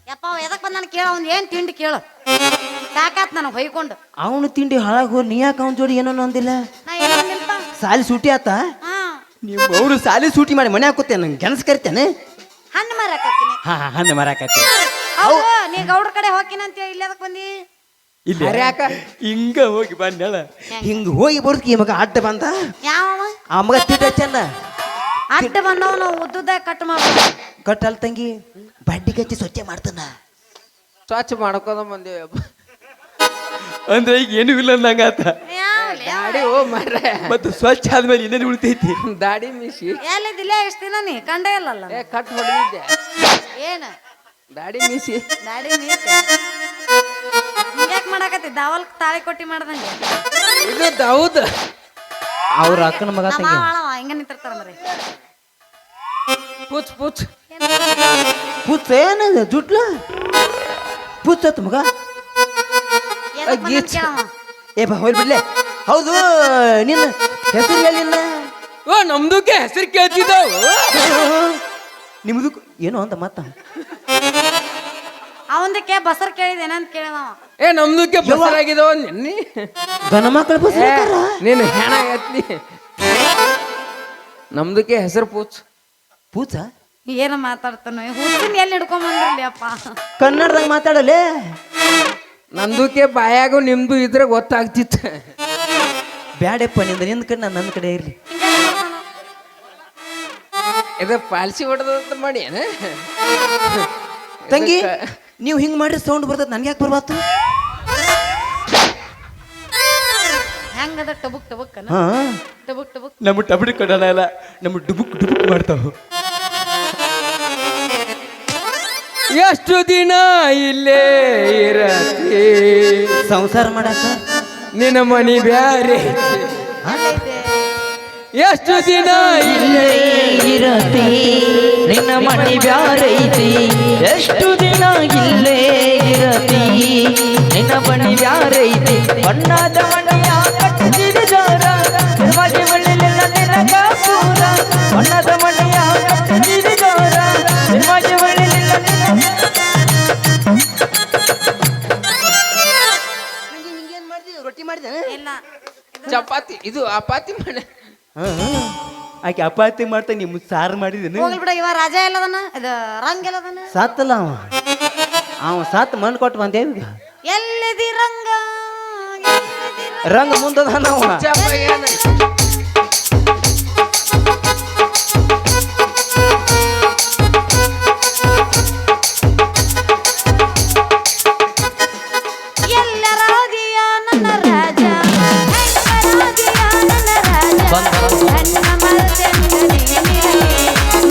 ಯಪ್ಪ ಎದಕ್ ಬಂದ ನಾನು ಕೇಳ ಅವ್ನು ಏನ್ ತಿಂಡಿ ಕೇಳು ಸಾಕಾತ್ ನನಗೆ ಹೊಯ್ಕೊಂಡು ಅವನು ತಿಂಡಿ ಹಾಳಾಗಿ ಹೋಗಿ ನೀ ಯಾಕೆ ಅವನ ಜೋಡಿ ಏನೋ ಅಂದಿಲ್ಲ ನಾ ಏನಂದಿಲ್ಪ ಸಾಲಿ ಸೂಟಿ ಆತ ಹಾ ನೀವು ಅವರು ಸಾಲಿ ಸೂಟಿ ಮಾಡಿ ಮನೆ ಹಾಕೋತೇನೆ ನಂಗೆ ಕೆಲಸ ಕರಿತೇನೆ ಹಣ್ಣು ಮಾರಾಕತ್ತೀನಿ ಹಾ ಹಣ್ಣು ಮರಾಕತ್ತಿ ಹೌದು ನೀ ಗೌಡ್ರ ಕಡೆ ಹೋಗಿನ ಅಂತ ಇಲ್ಲಿ ಅದಕ್ಕೆ ಬಂದಿ ಇಲ್ಲ ಯಾಕ ಹಿಂಗ ಹೋಗಿ ಬಂದಳ ಹಿಂಗ ಹೋಗಿ ಬರೋದಕ್ಕೆ ಈ ಮಗ ಅಡ್ಡ ಬಂದ ಯಾವ ಆ ಮಗ ತಿಟ್ಟ ಚಂದ ಅಡ್ಡ ಬಂದವ ನಾವು ಉದ್ದುದ ಕಟ್ ಮಾಡ್ಬೋದು ಕಟ್ಟಲ್ ತಂಗಿ ಬಡ್ಡಿ ಕಚ್ಚಿ ಸ್ವಚ್ಛ ಮಾಡ್ತಾನ ಸ್ವಚ್ಛ ಮಾಡ್ಕೋದ ಬಂದೇವ ಅಂದ್ರೆ ಈಗ ಏನು ಇಲ್ಲ ಅಂದಂಗ ಆತ ದಾಡಿ ಓ ಮರ್ರೆ ಮತ್ತು ಸ್ವಚ್ಛ ಆದ್ಮೇಲೆ ಇನ್ನೇನು ಉಳಿತೈತಿ ದಾಡಿ ಮೀಸಿ ಎಲ್ಲಿದ್ದಿಲ್ಲ ಎಷ್ಟು ದಿನ ನೀ ಕಂಡೇ ಇಲ್ಲಲ್ಲ ಏ ಕಟ್ ಹೊಡೆದಿದ್ದೆ ಏನ ದಾಡಿ ಮೀಸಿ ದಾಡಿ ಮೀಸ ಹಿಂಗ್ಯಾಕ್ ಮಾಡಾಕತ್ತಿ ದಾವಲ್ ತಾಳಿ ಕೊಟ್ಟಿ ಮಾಡ್ದಂಗೆ ಇದು ಹೌದು ಅವ್ರ ಅಕ್ಕನ ಮಗ ನಮ್ಮ ತಂಗಿ ಮಾವ ಹಿಂಗ ನಿಂತಿರ್ತಾರ ಮರಿ ಪುಚ್ ಪುಚ್ ಪುಚ್ಚ ಏನದ ಜುಟ್ಲ ಪುಚ್ಚತ್ ಮಗ ಎದಕ್ ಬಂದಾನ್ ಗೀಚ್. ಕೇಳವ? ಏ ಬಾ ಹೋಲ್ ಬಿಡ್ಲೆ ಹೌದು ನಿನ್ನ ಹೆಸರು ಹೇಳಿಲ್ಲ ಓ ನಮ್ದುಕ್ಕೆ ಹೆಸರು ಕೇಳ್ತಿದ್ದಾವು ನಿಮ್ದು ಏನೋ ಅಂತ ಮತ್ತ ಅವಂದಕ್ಕೆ ಬಸರ್ ಕೇಳಿದೇನ ಅಂತ ಕೇಳಿದವ ಏ ನಮ್ದುಕ್ಕೆ ಬಸರಾಗಿದ್ದಾವ ನಿನ್ನೆ ಗಣ ಮಕ್ಕಳು ಬಸ್ ನೀನು ಹೆಣ ಎತ್ಲಿ ನಮ್ದುಕ್ಕೆ ಹೆಸರು ಪೂಚ್ ಪೂಚ ಏನ ಮಾತಾಡ್ತಾನ ಹುಟ್ಟಿನ ಎಲ್ಲಿ ಹಿಡ್ಕೊಂಡ್ ಬಂದ್ರಲ್ಲಿ ಅಪ್ಪ ಕನ್ನಡದಾಗ ಮಾತಾಡಲೇ ನಂದುಕ್ಕೆ ಬಾಯಾಗು ನಿಮ್ದು ಇದ್ರೆ ಗೊತ್ತಾಗ್ತಿತ್ತು ಬ್ಯಾಡಪ್ಪ ನಿಂದ ಕಡೆ ನಾನು ನನ್ನ ಕಡೆ ಇರ್ಲಿ ಇದು ಪಾಲ್ಸಿ ಹೊಡೆದಂತ ಮಾಡಿ ಏನ ತಂಗಿ ನೀವು ಹಿಂಗ್ ಮಾಡಿ ಸೌಂಡ್ ಬರ್ತದ ನನ್ಗೆ ಯಾಕೆ ಬರ್ಬಾತು ಹೆಂಗದ ಟಬುಕ್ ಟಬುಕ್ ಹಾ ಟಬುಕ್ ಟಬುಕ್ ನಮ್ಮ ಟಬಡಿ ಕೊಡಲ್ಲ ಇಲ್ಲ ನಮ್ಮ ಡುಬುಕ್ ಡುಬುಕ್ ಮಾಡ್ತಾವ ಎಷ್ಟು ದಿನ ಇಲ್ಲೇ ಇರತಿ ಸಂಸಾರ ಮಾಡಾಕ ನಿನ್ನ ಮನಿ ಬ್ಯಾರೆ ಎಷ್ಟು ದಿನ ಇಲ್ಲೇ ಇರತಿ ನಿನ್ನ ಮನೆ ಬ್ಯಾರೈತಿ ಎಷ್ಟು ದಿನ ಇಲ್ಲೇ ಇರತಿ ನಿನ್ನ ಮನೆ ಬ್ಯಾರೈತಿ ಬಣ್ಣದ ಮನೆಯ ಕಟ್ಟಿದ ಜೋರ ನಿರ್ವಾಗಿ ಒಳ್ಳೆಲ್ಲ ನಿನಗ ಪೂರ ಬಣ್ಣದ ಮನೆಯ ಕಟ್ಟಿದ ಜೋರ ನಿರ್ವಾಗಿ ಒಳ್ಳೆಲ್ಲ ರೊಟ್ಟಿ ಮಾಡಿದೆ ಇಲ್ಲ ಚಪಾತಿ ಇದು ಅಪಾತಿ ಮಾಡ ಆಕೆ ಅಪಾತಿ ಮಾಡ್ತಾ ನಿಮ್ಮ ಸಾರು ಮಾಡಿದೇನು ಹೋಗ್ಲಿ ಬಿಡ ಇವ ರಾಜ ಎಲ್ಲದನ ಇದು ರಂಗ್ ಎಲ್ಲದನ ಸಾತ್ತಲ್ಲ ಅವ ಸಾತ್ ಮಣ್ಣು ಕೊಟ್ಟು ಬಂದೇವ ಈಗ ಎಲ್ಲಿದಿ ರಂಗ ಎಲ್ಲಿದಿ ರಂಗ ಮುಂದದ ನಾವು ಎಲ್ಲರಾದಿಯ ನನ್ನ ರಾಜ ಹೆಂಗರಾದಿಯ ನನ್ನ ರಾಜ ನನ್ನ ಮರತೆಂದು ನೀನಿರಲಿ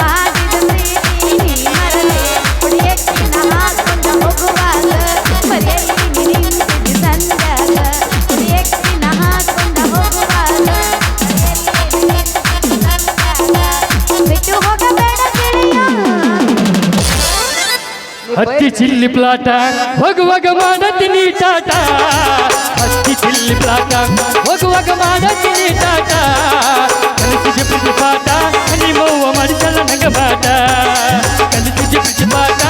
ಮಾಡಿದ ಪ್ರೀತಿ ನೀ ಮರಲಿ ಕುಡಿಯಕ್ಕಿನ ಹಾಕೊಂಡ ಹೋಗುವಾಗ ಮರೆಯಲ್ಲಿ ನಿಂತಿದ್ದ ಸಂದಾಗ ಕುಡಿಯಕ್ಕಿನ ಹಾಕೊಂಡ ಹೋಗುವಾಗ ಮರೆಯಲ್ಲಿ ನಿಂತಿದ್ದ ಸಂದಾಗ ಬಿಟ್ಟು ಹೋಗಬೇಡ ಗೆಳೆಯ ಹತ್ತಿ ಚಿಲ್ಲಿ ಪ್ಲಾಟ ಹೋಗುವಾಗ ಮಾಡತೀನಿ ಟಾಟ ಹತ್ತಿ ಚಿಲ್ಲಿ ಪ್ಲಾಟ ಹೋಗುವಾಗ ಮಾಡತೀನಿ ಟಾಟ ಕಲಿಸಿದ ಪ್ರೀತಿ ಪಾಠ ನಿಮ್ಮವ್ವ ಮಾಡಿಸಲ ನಂಗ ಬಾಟ ಕಲಿಸಿದ ಪ್ರೀತಿ ಪಾಠ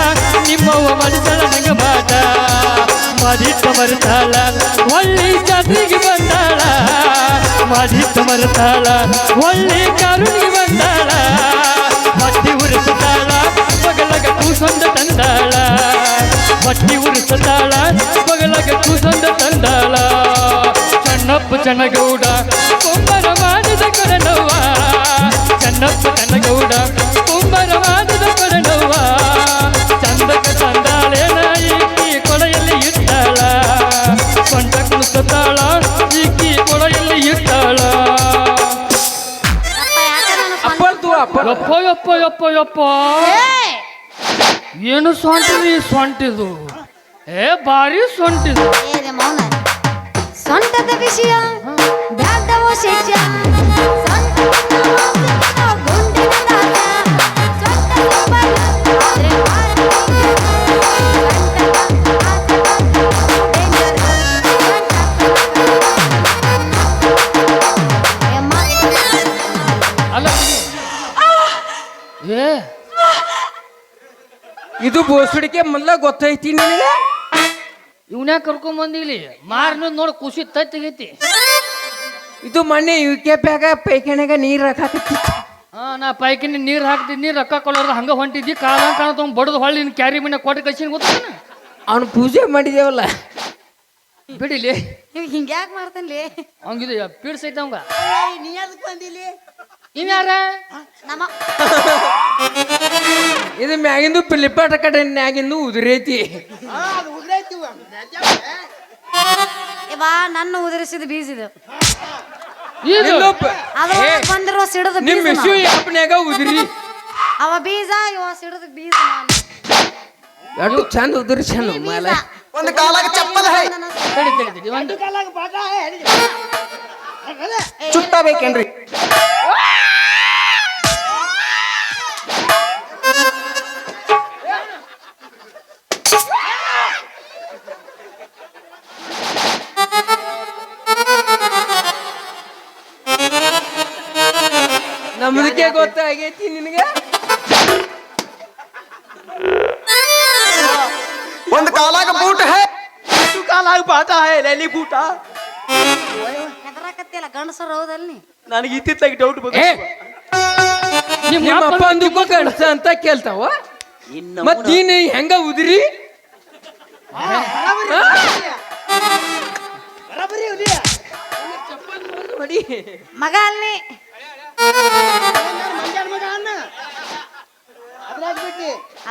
ನಿಮ್ಮವ್ವ ಮಾಡಿಸಲ ನಂಗ ಬಾಟ ಮಾಡಿಟ್ಟ ಮರುತ್ತಾಳ ಒಳ್ಳೆ ಜಾತ್ರೆಗೆ ಬಂದಾಳ ಮಾಡಿಟ್ಟ ಮರುತ್ತಾಳ ಒಳ್ಳೆ ಕಾರುಣಿಗೆ ಬಂದಾಳ ಮಟ್ಟಿ ಉರಿಸುತ್ತಾಳ ಬಗಲಗ ಕೂಸೊಂದ ತಂದಾಳ ಮಟ್ಟಿ ಉರಿಸುತ್ತಾಳ ಬಗಲಗ ಕೂಸೊಂದ ತಂದಾಳ ಚನ್ನಪ್ಪ ಚನ್ನಗೌಡ ಕುಂಬರ ಮಾಡಿದ ಕೊಡನವ್ವ ಚನ್ನಪ್ಪ ಚನ್ನಗೌಡ ಕುಂಬರ ಮಾಡಿದ ಕೊಡನವ್ವ ಚಂದಕ ತಂದಾಳೇನ ಈಕಿ ಕೊಳೆಯಲ್ಲಿ ಇಟ್ಟಾಳ ಕೊಂಡ ಕುಣಿಸುತ್ತಾಳ ಈಕಿ ಕೊಳೆಯಲ್ಲಿ ಇಟ್ಟಾಳ ಅಪ್ಪ ಯಾಕೆ ನಾನು ಅಪ್ಪರ್ದು ಅಪ್ಪ ಯಪ್ಪ ಯಪ್ಪ ಯಪ್ಪ ಯಪ್ಪ ಏನು ಸೊಂಟಿದು ಈ ಸೊಂಟಿದು ಏ ಭಾರಿ ಸೊಂಟಿದು ಏ ಮೌನ ಸೊಂಟದ ವಿಷಯ ಬ್ಯಾಡವೋ ಶಿಷ್ಯ ಸೊಂಟದ ಗುಂಡಿನ ರಾಜ ಸೊಂಟದ ಬಲ ಆದ್ರೆ ಅಲ್ಲ ಏ ಇದು ಬೋಸುಡಿಕೆ ಮೊದ್ಲ ಗೊತ್ತೈತಿ ನಿನಗೆ ಇವ್ನ್ಯಾಕ ಕರ್ಕೊಂಡ್ ಬಂದಿಲ್ಲಿ ಮಾರ್ನ ನೋಡಿ ಖುಷಿ ತತ್ತಿಗೈತಿ. ಇದು ಮೊನ್ನೆ ಯುಕೆ ಪ್ಯಾಗ ಪೈಖಾನ್ಯಾಗ ನೀರ್ ಹಾಕತ್ತಿ ಹಾ ನಾ ಪೈಕಿನ ನೀರ್ ಹಾಕ್ತಿದ್ನಿ ರೊಕ್ಕ ಕೊಡೋರು ಹಂಗ ಹೊಂಟಿದ್ದಿ ಕಾಲ ಕಾಣ ಬಡದು ಹೊಳ್ಳಿ ಕ್ಯಾರಿ ಮನೆ ಕೊಟ್ಟು ಕಳ್ಸಿನ ಗೊತ್ತಾನ ಅವ್ನು ಪೂಜೆ ಮಾಡಿದೇವಲ್ಲ ಬಿಡಿಲಿ ಇವ್ ಹಿಂಗ್ಯಾಕ್ ಮಾಡ್ತಾನ್ಲಿ ಹಂಗಿದು ಪೀಡ್ಸ್ ಐತೆ ಅವಂಗ. ನೀ ಅದಕ್ಕೆ ಬಂದಿಲಿ ಇನ್ಯಾರ ನಮ್ಮ ಇದು ಮ್ಯಾಗಿಂದು ಪಿಲಿಪಾಟ ಕಡೆ ಮ್ಯಾಗಿಂದು ಉದುರೈತಿ. ಇವಾ ನನ್ನ ಉದುರಿಸಿದ ಬೀಜ ಇದು ಇದು ಅದ್ರ ಬಂದಿರೋ ಸಿಡದ ನಿಮ್ ಬೀಜ ಮಿಸ್ಯು ಯಾಪ್ನ್ಯಾಗ ಉದುರಿ ಅವ ಬೀಜ ಇವ ಸಿಡದ ಬೀಜ ನಾನು ಎಷ್ಟು ಚಂದ ಉದುರಿ ಚಂದ ಮಾಲ ಒಂದು ಕಾಲಾಗ ಚಪ್ಪಲ್ ಹೈ ತಡಿ ತಡಿ ತಡಿ ಒಂದು ಚುಟ್ಟಬೇಕೇನ್ರಿ ನಮ್ದಕ್ಕೆ ಗೊತ್ತಾಗೈತಿ ನಿನಗೆ ಒಂದು ಕಾಲಾಗ ಬೂಟ್ ಹೈ ಕಾಲಾಗ ಬಾಟ ಹೈ ಲೆಲಿ ಬೂಟ ಹೆದರಾಕತ್ತಿಲ್ಲ ಗಂಡಸರು ಹೌದಲ್ಲಿ ನನಗೆ ಇತ್ತಿತ್ತಾಗಿ ಡೌಟ್ ಏ ನಿಮ್ಮ ಅಪ್ಪ ಅಂದಕ್ಕೂ ಕಣಸ ಅಂತ ಕೇಳ್ತಾವ ಮತ್ ನೀನು ಹೆಂಗ ಉದುರಿ ಮಗ ಅಲ್ಲಿ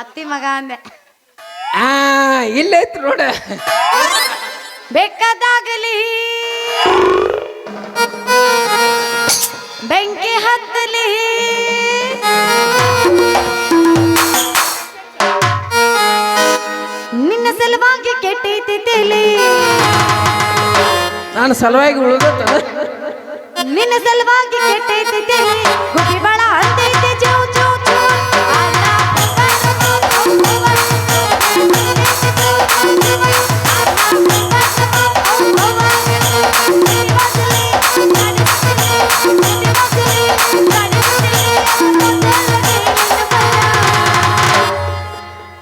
ಅತ್ತಿ ಮಗ ಅಂದೆ ಇಲ್ಲೈತ್ ನೋಡ ಬೇಕಾದಾಗಲಿ ಬೆಂಕಿ ಹತ್ತಲಿ ನಿನ್ನ ಸಲುವಾಗಿ ಕೆಟ್ಟೈತಿ ತಲಿ ನಾನು ಸಲುವಾಗಿ ಉಳಿದತ್ತ ನಿನ್ನ ಸಲುವಾಗಿ ಕೆಟ್ಟೈತಿ ತಲಿ ಗುಬಿ ಬಳ ಅಂತೈತಿ ಚೌ ಚೌ ಚೌ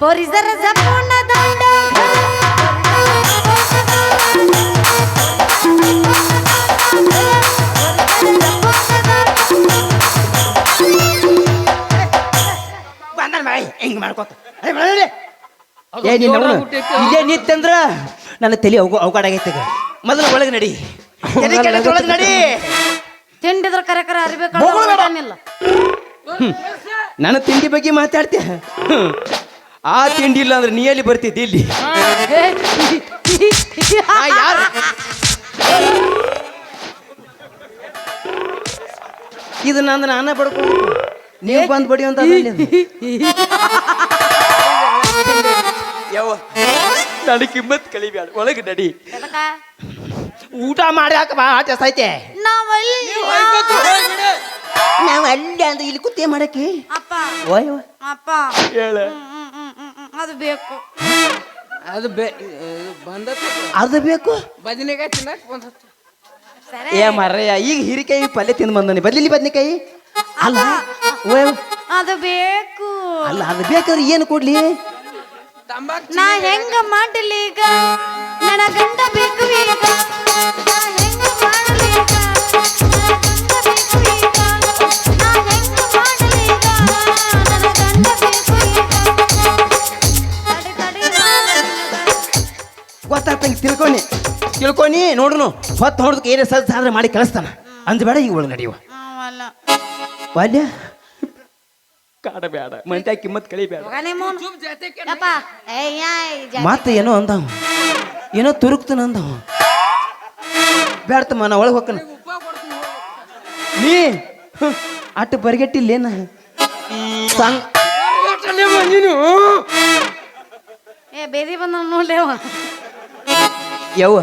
परिसर जपून दंड ಹಿಂಗ್ ಮಾಡ್ಕೋತ ಅದು ಏ ನಿನ್ನ ಜೋರ ಅವ್ನು ಹುಟ್ಟೈತಿ. ಇಲ್ಲೇ ನಿತ್ತಂದ್ರ ನನ್ನ ತಲೆ ಅವಘಡ ಆಗೈತೆ ಈಗ ಮೊದಲು ಒಳಗೆ ನಡಿ ತಲೆ ಕೆಳಗೆ ಒಳಗೆ ನಡಿ ತಿಂಡಿದ್ರ ಕರೆ ಕರೆ ಹೋಗೋಣ ಬೇಡ. ಅರಿಬೇಕಲ್ಲ ನನ್ನ ತಿಂಡಿ ಬಗ್ಗೆ ಮಾತಾಡ್ತೀಯ ಆ ತಿಂಡಿ ಇಲ್ಲ ಅಂದ್ರೆ ನೀ ಎಲ್ಲಿ ಬರ್ತಿದ್ದಿ ಇಲ್ಲಿ ಯಾರು ಇದು ನಂದು ನಾನ ಬಡ್ಕೊಂಡು ನೀವು ಬಂದ್ ಬಡಿ ಅಂತ ಯಾವ ನನಗೆ ಕಿಮ್ಮತ್ ಕಲಿಬ್ಯಾಡ ಒಳಗೆ ನಡಿ ಊಟ ಮಾಡಿ ಹಾಕ ಬಾ ಆಟ ಸೈತೆ ನಾವಲ್ಲಿ ನಾವು ಅಲ್ಲಿ ಅಂದ್ರೆ ಇಲ್ಲಿ ಕುತ್ತೇ ಮಾಡಕ್ಕೆ ಅಪ್ಪ ಓಯ್ ಅಪ್ಪ ಹೇಳ ಅದು ಬೇಕು ಅದು ಬಂದ ಅದು ಬೇಕು ಬದನೆಕಾಯಿ ತಿನ್ನಕ್ ಬಂದತ್ತು ಸರಿ ಏ ಮರ್ರಯ್ಯ ಈಗ ಹೀರಿಕಾಯಿ ಪಲ್ಯ ತಿಂದು ಬಂದನಿ ಬದಲಿ ಬದ್ನಿಕಾಯಿ ಅಲ್ಲ ಓಯ್ ಅದು ಬೇಕು ಅಲ್ಲ ಅದು ಬೇಕಾದ್ರೆ ಏನು ಕೊಡ್ಲಿ ತಂಬಾಕ್ ನಾ ಹೆಂಗ ಮಾಡಲಿ ಈಗ ನನ್ನ ಗಂಡ ಬೇಕು ಈಗ ನಾ ಹೆಂಗ ಮಾಡಲಿ ಈಗ ನನ್ನ ಗಂಡ ಬೇಕು ಈಗ ನಾ ಹೆಂಗ ಮಾಡಲಿ ಈಗ ನನ್ನ ಗಂಡ ಬೇಕು ಈಗ ತಡಿ ತಡಿ ಗೊತ್ತಾಗ್ತಂಗೆ ತಿಳ್ಕೊನಿ ನೋಡ್ರು ಹೊತ್ತು ಹೊಡ್ದಕ್ಕೆ ಏನೇ ಸಜ್ಜ ಆದ್ರೆ ಮಾಡಿ ಕಳಿಸ್ತಾನ ಅಂದ್ಬೇಡ ಈಗ ಒಳಗೆ ನಡಿಯುವ ಅಲ್ಲ ಬಾಲ್ಯ ಕಾಡಬೇಡ ಮಂತ್ಯ ಕಿಮ್ಮತ್ ಕಳಿಬೇಡ ಮಗನೇ ಮೋನ್ ಯಪ್ಪ ಮತ್ತೆ ಏನೋ ಅಂದವ ಏನೋ ತುರುಕ್ತಾನ ಅಂದವ ಬೇಡ್ತಮ್ಮ ನಾ ಒಳಗೆ ಹೋಗ್ತಾನ ನೀ ಅಟ್ಟು ಬರಿಗೆಟ್ಟಿಲ್ಲೇನ ಸಂಗ್ ನೀನು ಏ ಬೇದಿ ಬಂದ ನೋಡ್ಲೇವ ಯವ್ವ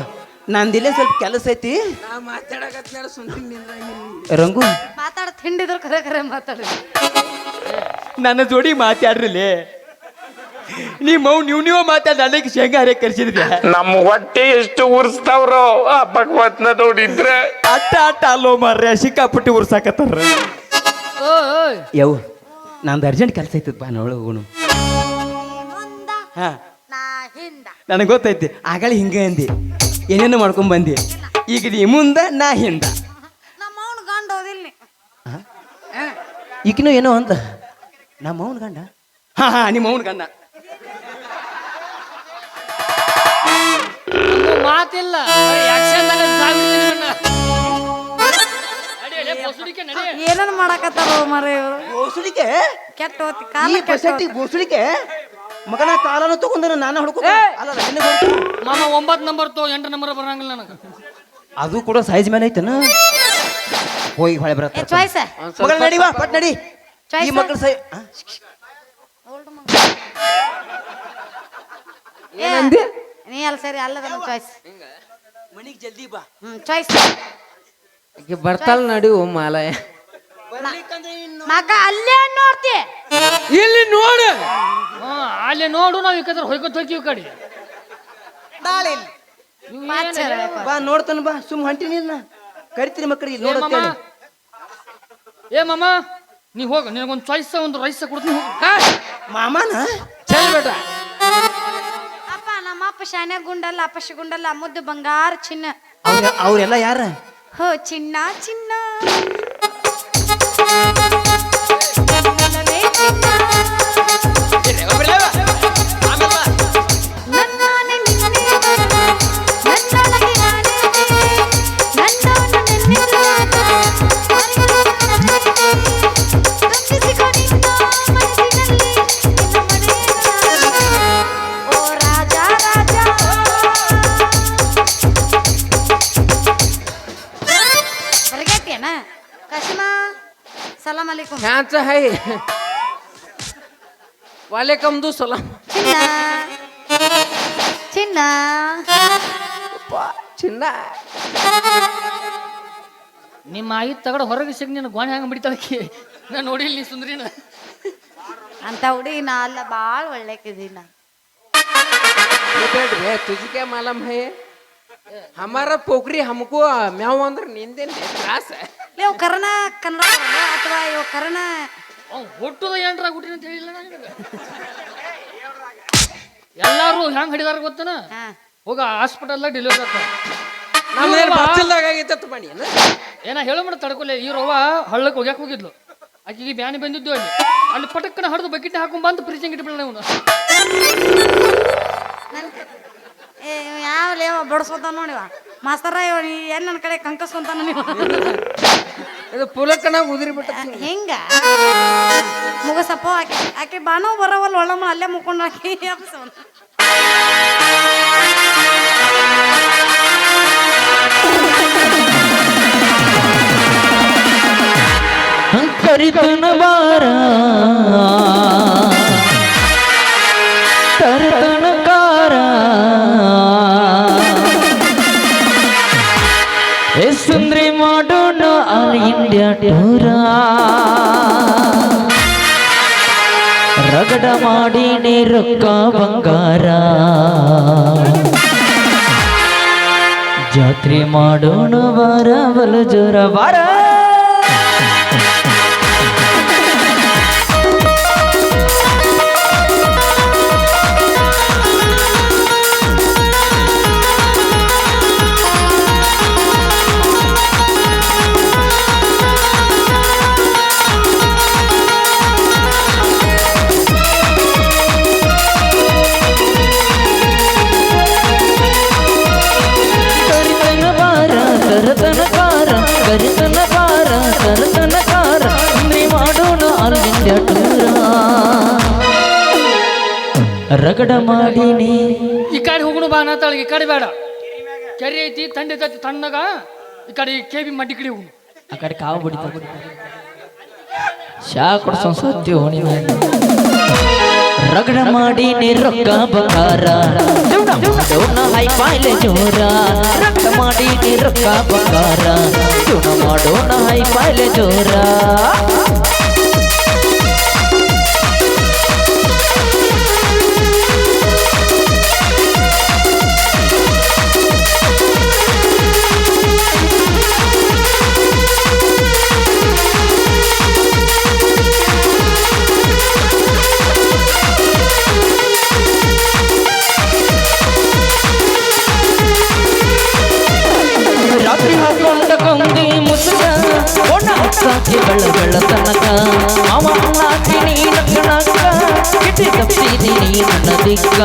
ನಂದಿಲ್ಲೇ ಸ್ವಲ್ಪ ಕೆಲಸ ಐತಿ ನಾ ಮಾತಾಡಕತ್ನಾರ ಸುಮ್ನೆ ರಂಗು ಮಾತಾಡ ತಿಂಡಿದ್ರು ಕರೆ ಕರೆ ಮಾತಾಡ ನನ್ನ ಜೋಡಿ ಮಾತಾಡ್ರಿಲೇ ನೀವು ಮಾತಾಡ ನನಗೆ ಶೇಂಗಾ ಹರೇ ಕರ್ಸಿದ್ದೆ ನಮ್ಮ ಹೊಟ್ಟೆ ಎಷ್ಟು ಉರ್ಸ್ತಾವ್ರೋ ಆ ಭಗವತ್ನ ನೋಡಿದ್ರೆ ಅಟ್ಟ ಅಲ್ಲೋ ಮಾರ್ರೆ ಸಿಕ್ಕಾಪಟ್ಟಿ ಉರ್ಸಾಕತ್ತಾರ ಓಯ್ ಯವ್ವ ನಂದು ಅರ್ಜೆಂಟ್ ಕೆಲಸ ಐತದ ಬಾ ನೋಡು ಮುಂದ ಹಾ ನಾ ಹಿಂದ ನನಗೆ ಗೊತ್ತೈತಿ ಆಗಲೇ ಹಿಂಗೆ ಅಂದಿ ಏನೇನು ಮಾಡ್ಕೊಂಡ್ ಬಂದಿ ಈಗ ನೀ ಮುಂದ ನಾ ಹಿಂದ ನಮ್ಮ ಅವನು ಗಂಡ ಓದಿಲ್ಲ ಈಗಿನೂ ಏನೋ ಅಂತ ನಮ್ಮ ಅವನ ಗಂಡ ಹಾ ಹಾ ನಿಮ್ಮ ಅವನ ಗಂಡ ಮಾತಿಲ್ಲ ಆಕ್ಷನ್ದಾಗ ಸಾಯ್ಬಿಡ್ತೀನಿ ನಿಮ್ಮನ್ನ. ನಡಿ, ನಡಿ, ಬಸುಡಿಕೆ ನಡಿ. ಏನನ್ನ ಮಾಡಕತ್ತಾರ ಮರ ಇವರು ಬೋಸುಡಿಕೆ ಕೆಟ್ಟ ಹೋತಿ ಈ ಕಾಲ ಪಸಟ್ಟಿ ಬೋಸುಡಿಕೆ ಮಗನ ಕಾಲನ ತಗೊಂಡ್ರ ನಾನು ಹೊಡ್ಕೊ ಅಲ್ಲ ಎಣ್ಣೆ ಹೊಡ್ಕೊ. ಮಾಮ 9 ನಂಬರ್ ತೋ 8 ನಂಬರ್ ಬರಂಗಿಲ್ಲ ನನಗೆ. ಅದು ಕೂಡ ಸೈಜ್ ಮೇಲೆ ಐತನ ಹೋಗಿ ಹೊಳೆ ಬರತ್ತ ಚಾಯ್ಸ್ ಮಗಳ ನಡಿವಾ ಪಟ್ ನಡಿ Choice. ಈ ಮಕ್ಕಳ ಸೈ ಏನಂದಿ ನೀ ಅಲ್ಲ ಸರಿ ಅಲ್ಲದ ಚಾಯ್ಸ್ ಮನಿಗೆ ಜಲ್ದಿ ಬಾ ಚಾಯ್ಸ್ ಆಕಿ ಬರ್ತಾಳ ನಡಿ ಮಾಲಯ ಮಗ ಅಲ್ಲೇ ನೋಡ್ತಿ ಇಲ್ಲಿ ನೋಡು ಅಲ್ಲಿ ನೋಡು ನಾವು ಈ ಕಡೆ ಹೊಯ್ಕೊತ ಹೋಗ್ತೀವಿ ಕಡೆ ಬಾ ನೋಡ್ತಾನ ಬಾ ಸುಮ್ ಹೊಂಟಿನಿ ನಾ ಕರಿತೀನಿ ಮಕ್ಕಳಿಗೆ ಏ ಮಾಮ ನೋಡತ್ತೇಳಿ ಏ ಮಾಮ ನೀ ಹೋಗ ನಿನಗೊಂದು ಚಾಯ್ಸ್ ಒಂದು ರೈಸ್ ಕೊಡ್ತೀನಿ ಹೋಗು. ಮಾಮನ ಚಲ್ ಬೇಟ ಅಪ್ಪ ನಮ್ಮ ಅಪ್ಪ ಶಾನ್ಯ ಗುಂಡಲ್ಲ ಅಪ್ಪಶ ಗುಂಡಲ್ಲ ಮುದ್ದು ಬಂಗಾರ ಚಿನ್ನ ಅವ್ರೆಲ್ಲ ಯಾರ ಹೋ ಚಿನ್ನ ಚಿನ್ನ ನನ್ನಾನೆ ನಿನ್ನೆ ನನ್ನೊಳಗೆ ನಾನೇ ನನ್ನವನು ನೆನ್ನೆಲ್ಲಾಗ ತುಂಬಿಸಿಕೊ ನಿನ್ನ ಮನಸ್ಸಿನಲ್ಲಿ ನಿನ್ನ ಮನೆಯ ಓ ರಾಜ ರಾಜ ಬರಗಟ್ಟಿಯನ ಕಸಿಮಾ ಸಲಾಮ್ ಅಲೈಕುಂ ಖ್ಯಾಂಚ ಹೈ ವಾಲೇಕಮ್ದು ಸಲಾಮ್ ಚಿನ್ನ ಚಿನ್ನ ಚಿನ್ನ ನಿಮ್ಮ ಆಯಿ ತಗಡ ಹೊರಗೆ ಸಿಗ್ ನಿನ್ನ ಗೋಣಿ ಹಂಗೆ ಬಿಡ್ತಾಳಕಿ ನಾ ನೋಡಿಲ್ಲ ನೀ ಸುಂದ್ರಿನ ಅಂತ ಹುಡುಗಿ ನಾ ಅಲ್ಲ ಭಾಳ ಒಳ್ಳೆಕಿದೀನ बेटे तुझी क्या मालूम है हमारा पोखरी हमको म्याव अंदर नींदेन त्रास है ಇವು ಕರ್ನ ಕನ್ನಡ ಬರಲ್ಲ ಅಥವಾ ಇವು ಕರ್ನ ಅವ್ನು ಹುಟ್ಟುದ ಏನ್ರ ಹುಟ್ಟಿನ ಅಂತ ಹೇಳಿಲ್ಲ ನನಗೆ ಎಲ್ಲಾರು ಹೆಂಗ್ ಹಿಡಿದಾರ ಗೊತ್ತನ ಹಾ. ಹೋಗ ಹಾಸ್ಪಿಟಲ್ದಾಗ ಡೆಲಿವರಿ ಆಗ್ತಾರ ನಮ್ಮನೆ ಬಾಚಲ್ದಾಗ ಆಗೈತೆ ಮಾಡಿ ಏನ ಹೇಳೋ ಮಾಡ ತಡ್ಕೊಲೆ ಈ ರವ್ವ ಹಳ್ಳಕ್ಕೆ ಹೋಗ್ಯಾಕ ಹೋಗಿದ್ಲು ಆಕಿಗೆ ಬ್ಯಾನಿ ಬಂದಿದ್ದು ಅಲ್ಲಿ ಅಲ್ಲಿ ಪಟಕ್ಕನ ಹರಿದು ಬಕೆಟ್ ಹಾಕೊಂಡ್ ಬಂದು ಫ್ರಿಜ್ಜಂಗ್ ಇಟ್ಬಿಡ ಇವನು ಯಾವ ಲೇವ ಬಡಿಸೋದ ನೋಡಿವ ಮಾಸ್ತರ ಇವ ಎಲ್ಲಿ ನನ್ನ ಕಡೆ ಕಂಕಸ್ಕೊಂತಾನ ನೀವು ಇದು ಪುಲಕ್ಕನ ಉದುರಿ ಬಿಟ್ಟ ಹೆಂಗ ಮುಗಸಪ್ಪ ಆಕೆ ಆಕೆ ಬಾನೋ ಬರೋವಲ್ಲ ಒಳ್ಳಮ್ಮ ಅಲ್ಲೇ ಮುಕ್ಕೊಂಡು ಆಕಿ ಎಬ್ಸವನು. ಕರಿತನ ಬಾರ ತರತನ ಕಾರ ಸುಂದ್ರಿ ಮಾಡೋಣ ಆಲ್ ಇಂಡಿಯಾ ಟೂರ ರಗಡ ಮಾಡಿ ರೊಕ್ಕ ಬಂಗಾರ ಜಾತ್ರೆ ಮಾಡೋಣ ಬಾರ ಬಲು ಜೋರ ಬಾರ ಕರಿತನಕಾರ ಅಂದ್ರೆ ಮಾಡೋಣ ಆಲ್ ಇಂಡಿಯಾ ಟೂರ ರಗಡ ಮಾಡೀನಿ ಈ ಕಡೆ ಹೋಗುಣ ಬಾ ಅನ್ನತಾಳ ಈ ಕಡೆ ಬೇಡ ಕೆರೆ ಐತಿ ತಂಡೆ ಐತಿ ತಣ್ಣಗ ಈ ಕಡೆ ಕೆಬಿ ಮಡ್ಡಿ ಕಡೆ ಹೋಗುಣ ಆ ಕಡೆ ಕಾವು ಬಿಡಿತ ಶಾ ಕೊಡ್ಸೋ ಸತ್ಯ ಹೋಣಿ ರಗಡ ಮಾಡೀನಿ ರೊಕ್ಕ ಬಂಗಾರ ಮಾಡೋಣ ಹೈ ಪಾಯ್ಲೆ ಜೋರ ರಗಡ ಮಾಡೀನಿ ರೊಕ್ಕ ಬಂಗಾರ ಮಾಡೋಣ ಹೈ ಪಾಯ್ಲೆ ಜೋರ ಸಾಕಿ ಬೆಳ ತನಕ ಮಾವ ಅಣ್ಣಾಕಿ ನೀನ ಕಣಕ ಕಿಟಿ ತಪ್ಪಿದಿ ನೀ ನನ್ನ ದಿಕ್ಕ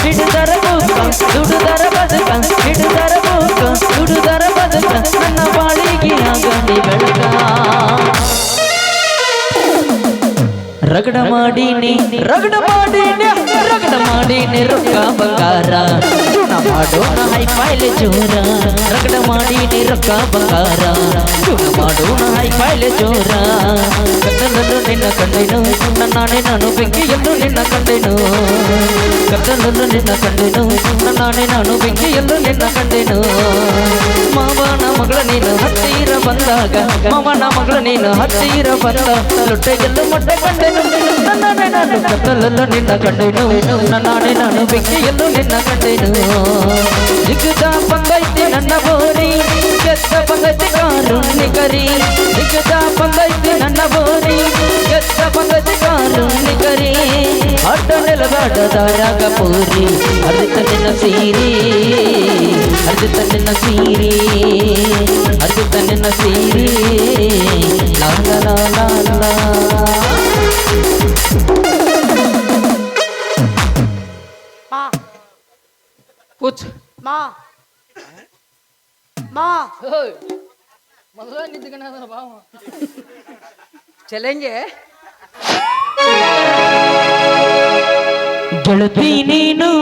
ಹಿಡಿದರ ಬೂಕ ದುಡುದರ ಬದುಕ ಹಿಡಿದರ ಬೂಕ ದುಡುದರ ಬದುಕ ನನ್ನ ಬಾಳಿಗೆ ಆಗಲಿ ಬೆಳಕ ರಗಡ ಮಾಡೀನಿ ರಗಡ ಮಾಡೀನಿ ರಗಡ ಮಾಡೀನಿ ರೊಕ್ಕ ಬಂಗಾರ ಚೂಣ ಮಾಡೋಣ ಹೈ ಪಾಯ್ಲೆ ಜೋರ ರಗಡ ಮಾಡೀನಿ ರೊಕ್ಕ ಬಂಗಾರ ಚೂಣ ಮಾಡೋಣ ಹೈ ಪಾಯ್ಲೆ ಜೋರ ಕತ್ತಲನ್ನು ನಿನ್ನ ಕಂಡೆನು ನನ್ನಾಣೆ ನಾನು ಬೆಂಕಿಯಲ್ಲೂ ನಿನ್ನ ಕಂಡೆನು ಕತ್ತಲನ್ನು ನಿನ್ನ ಕಂಡೆನು ನನ್ನಾಣೆ ನಾನು ಬೆಂಕಿಯಲ್ಲೂ ನಿನ್ನ ಕಂಡೆನು ಮಾವನ ಮಗಳ ನೀನು ಹತ್ತಿರ ಬಂದಾಗ ಮಾವನ ಮಗಳ ನೀನು ಹತ್ತಿರ ಬಂದ ಲೊಟ್ಟೆಗೆಲ್ಲ ಮೊಟ್ಟೆ ಕಂಡೆನು ನನ್ನಾಣೆ ನಾನು ಕತ್ತಲಲ್ಲೂ ನಿನ್ನ ಕಂಡೆನು ನನ್ನಾಣೆ ನಾನು ಬೆಂಕಿಯಲ್ಲೂ ನಿನ್ನ ಕಂಡೆನು ಜಿಗುದ ಬಂದೈತಿ ನನ್ನ ಬೋರಿ ಗೆದ್ದ ಬಂದೈತಿ ಕಾರುಣ್ಣಿಕರಿ ಜಿಗುದ ಬಂದೈತಿ ನನ್ನ ಬೋರಿ ಗೆದ್ದ ಬಂದೈತಿ ಕಾರುಣ್ಣಿಕರಿ ಅಡ್ಡ ನೆಲಗಾಡದಾರಾಗ ಪೂರಿ ಅರ್ಜಿತ ನಿನ್ನ ಸೀರಿ ಅರ್ಜಿತ ನಿನ್ನ ಸೀರಿ ಅರ್ಜಿತ ನಿನ್ನ ಸೀರಿ ಲಾ ಲಾ ಲಾ ಲಾ ಮಾ ಕೂಚ್ ಮಾ ಮಾ ಮೊದಲ ನಿಂತ್ಕಣ ಅದರ ಭಾವ ಚಲೆಂಗೆ ಗೆಳತಿ ನೀನು